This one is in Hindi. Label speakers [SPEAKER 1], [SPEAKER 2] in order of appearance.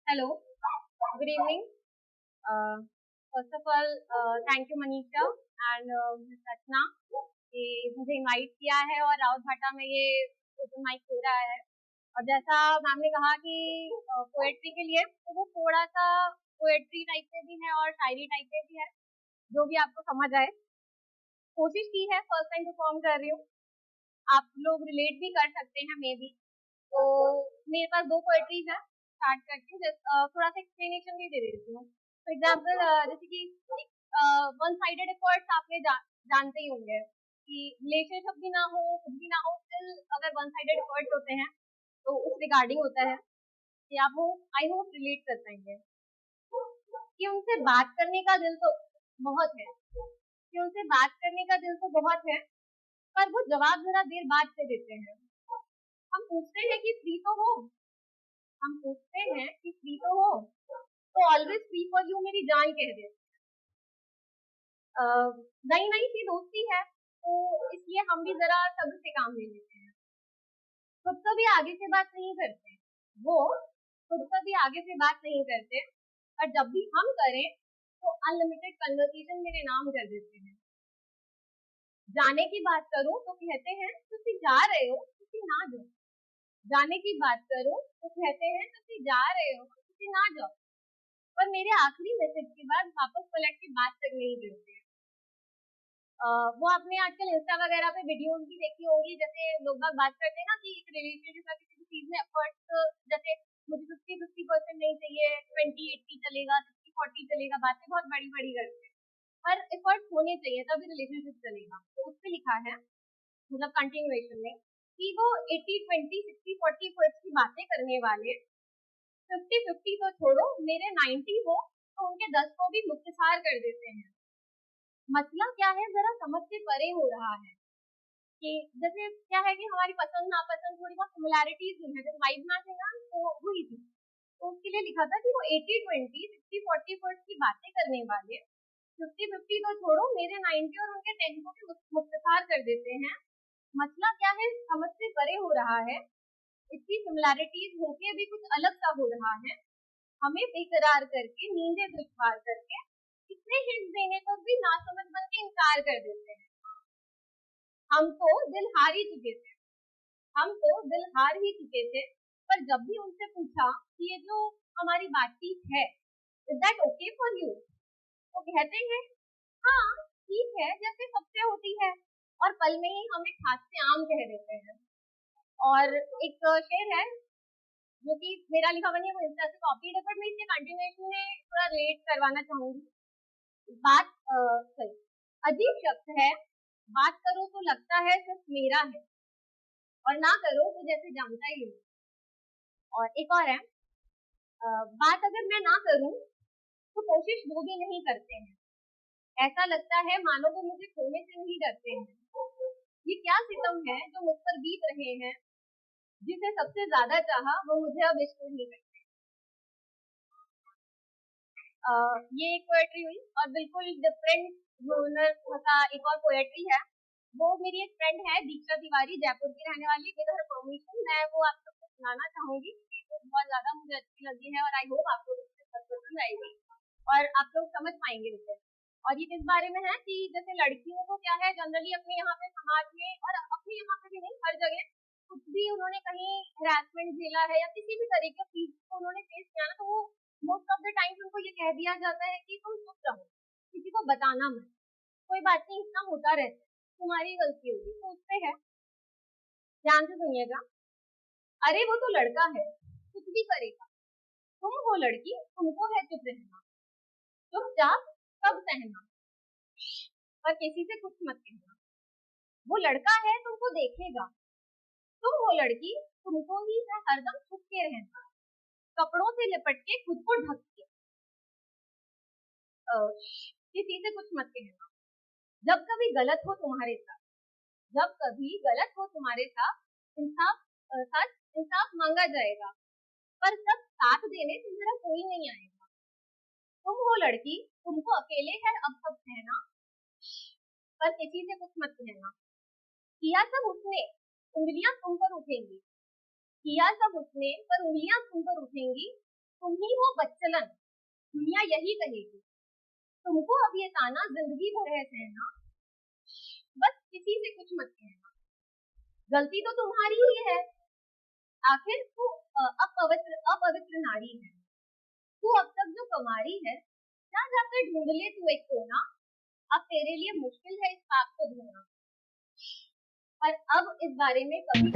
[SPEAKER 1] Hello, good evening. First of all, thank you Manisha and Ms. Rachna कि मुझे इनवाइट किया है और राउत भाटा में ये ओपन माइक हो रहा है। और जैसा मैम ने कहा कि पोएट्री के लिए तो वो थोड़ा सा पोएट्री टाइप से भी है और शायरी टाइप से भी है, जो भी आपको समझ आए। कोशिश की है, फर्स्ट टाइम परफॉर्म कर रही हूँ, आप लोग रिलेट भी कर सकते हैं मे बी। तो मेरे पास दो पोएट्रीज है, स्टार्ट करती हूँ। थोड़ा सा एक्सप्लेनेशन भी दे देती हूँ। फॉर एग्जाम्पल जैसे कि वन साइडेड एफर्ट्स आपने जानते ही होंगे कि रिलेशनशिप भी ना हो, कुछ भी ना हो, स्टिल अगर वन साइडेड एफर्ट्स होते हैं तो उस रिगार्डिंग होता है कि आप आई होप रिलेट कर पाएंगे कि उनसे बात करने का दिल तो बहुत है, पर वो जवाब जरा देर बाद से देते हैं। हम पूछते हैं कि फ्री तो हो, तो ऑलवेज फ्री फॉर यू मेरी जान कह देते। नई नई सी दोस्ती है तो इसलिए हम भी जरा सब्र से काम ले लेते हैं। खुद कभी आगे से बात नहीं करते, और जब भी हम करें तो अनलिमिटेड कन्वर्सेशन मेरे नाम कर देते हैं। जाने की बात करूं तो कहते हैं तुम जा रहे हो, तुम ना जाओ। जाने की बात करूं तो कहते हैं तुम जा रहे हो, तुम ना जाओ। पर मेरे आखिरी मैसेज के बाद वापस पलट के बात तक नहीं करते। वो आपने आजकल इंस्टा वगैरह पे वीडियोस भी देखी होंगी, जैसे लोग बात करते हैं ना कि एक रिलेशनशिप या किसी चीज में एफर्ट्स, जैसे मुझे 50-50% नहीं चाहिए, 20-80 चलेगा, 60-40 चलेगा, बातें बहुत बड़ी बड़ी करते हैं। पर एफर्ट्स होने चाहिए तभी रिलेशनशिप चलेगा। तो उस पर लिखा है, मतलब कंटिन्यूएशन में, कि वो 80-20 60-40 की बातें करने वाले 50-50 तो छोड़ो, मेरे 90 हो तो उनके 10 को भी मुख्तसार कर देते हैं। मसला क्या है, जरा समझ से परे हो रहा है कि जैसे क्या है कि हमारी पसंद नापसंद थोड़ी बहुत सिमिलैरिटीज है, जब वाइब मैच है ना तो हुई थी। तो उसके लिए लिखा था कि वो 80-20 60-40 की बातें करने वाले 50-50 तो छोड़ो, मेरे 90 और उनके 10 को भी मुख्तसार कर देते हैं। मसला क्या है, समझ से परे हो रहा है, इतनी सिमिलैरिटीज होके भी कुछ अलग सा हो रहा है। हमें बेकरार करके, नींदें दुश्वार करके, इतने हिंट देने पर भी नासमझ बन के इनकार कर देते हैं। हम तो दिल हार ही चुके थे, पर जब भी उनसे पूछा कि ये जो हमारी बातचीत है, is that okay for you, तो कहते हैं हाँ ठीक है, जैसे सबसे होती है, और पल में ही हमें खास से आम कह देते हैं। और एक शेर है जो कि मेरा लिखा बनी है, वो इंस्टा से कॉपीड है, पर मैं इसके कंटिन्यूएशन में थोड़ा रिलेट करवाना चाहूंगी। बात सही, अजीब शब्द है, बात करो तो लगता है सिर्फ मेरा है, और ना करो तो जैसे जानता ही हो। और एक और है, बात अगर मैं ना करूं तो कोशिश वो भी नहीं करते हैं, ऐसा लगता है मानो वो मुझे खोने से नहीं डरते हैं। ये क्या सितम है जो मुझ पर बीत रहे हैं, जिसे सबसे ज्यादा चाहा वो मुझे अब इश्क नहीं करते। ये एक पोएट्री हुई, और बिल्कुल डिफरेंट जोनर का एक और पोएट्री है। वो मेरी एक फ्रेंड है दीक्षा तिवारी, जयपुर की रहने वाली। विद हर परमिशन मैं वो आप सबको सुनाना चाहूंगी, वो बहुत ज्यादा मुझे अच्छी लगी है, और आई होप आपको पसंद आएगी और आप लोग समझ पाएंगे उसे। और ये किस बारे में है कि जैसे लड़कियों को क्या है, जनरली अपने यहाँ पे समाज में, और अपने यहाँ पे भी नहीं, हर जगह कुछ भी उन्होंने कहीं हरासमेंट झेला है या किसी भी तरीके की चीज को उन्होंने फेस किया ना, तो वो मोस्ट ऑफ द टाइम उनको ये कह दिया जाता है कि तुम चुप रहो, किसी को बताना मत, कोई बात नहीं, इतना होता रहता है, तुम्हारी गलती होगी। तो उससे है, ध्यान से सुनिएगा। अरे वो तो लड़का है, कुछ भी करेगा, तुम हो लड़की, तुमको है चुप रहना, चुपचाप सब सहना, पर किसी से कुछ मत कहना। वो लड़का है, तुमको देखेगा, तुम हो लड़की, तुमको ही है हरदम छुप के रहना, कपड़ों से लिपट के खुद को ढक के, किसी से कुछ मत कहना। जब कभी गलत हो तुम्हारे साथ, इंसाफ मांगा जाएगा, पर सब साथ देने तुम्हारा कोई नहीं आएगा। तुम हो लड़की, तुमको अकेले है अब सब कहना, पर किसी से कुछ मत कहना। किया सब उसने, उंगलियां तुम पर उठेंगी, पर उंगलियां तुम पर उठेंगी, तुम ही बच्चलन, दुनिया यही कहेगी। तुमको अब ये ताना जिंदगी भर है सहना, बस किसी से कुछ मत कहना। गलती तो तुम्हारी ही है, आखिर तू अपवित्र नारी है। तू अब तक जो कमारी है, जा जाकर ढूंढ ले तू एक कोना। अब तेरे लिए मुश्किल है इस पाप को धोना। और अब इस बारे में कभी